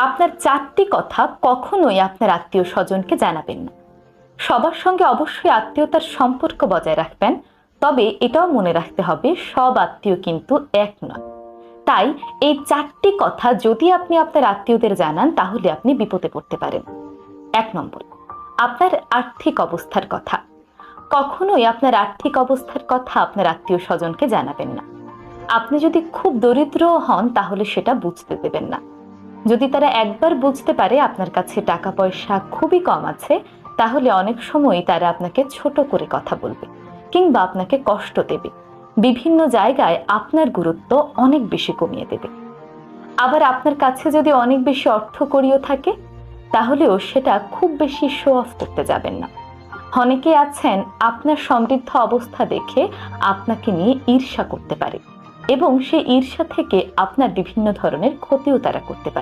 আপনার 4টি কথা কখনোই আপনার আত্মীয় স্বজনকে জানাবেন না। সবার সঙ্গে অবশ্যই আত্মীয়তার সম্পর্ক বজায় রাখবেন, তবে এটাও মনে রাখতে হবে সব আত্মীয় কিন্তু এক নয়। তাই এই 4টি কথা যদি আপনি আপনার আত্মীয়দের জানান তাহলে আপনি বিপদে পড়তে পারেন। 1 নম্বর, আপনার আর্থিক অবস্থার কথা। কখনোই আপনার আর্থিক অবস্থার কথা আপনার আত্মীয় স্বজনকে জানাবেন না। আপনি যদি খুব দরিদ্র হন তাহলে সেটা বুঝতে দেবেন না। যদি তারা একবার বুঝতে পারে আপনার কাছে টাকা পয়সা খুবই কম আছে, তাহলে অনেক সময় তারা আপনাকে ছোট করে কথা বলবে কিংবা আপনাকে কষ্ট দেবে, বিভিন্ন জায়গায় আপনার গুরুত্ব অনেক বেশি কমিয়ে দেবে। আবার আপনার কাছে যদি অনেক বেশি অর্থকড়িও থাকে তাহলেও সেটা খুব বেশি শো অফ করতে যাবেন না। অনেকে আছেন আপনার সমৃদ্ধ অবস্থা দেখে আপনাকে নিয়ে ঈর্ষা করতে পারে এবং সেই ঈর্ষা থেকে আপনার বিভিন্ন ধরনের ক্ষতিও তারা করতে পারে।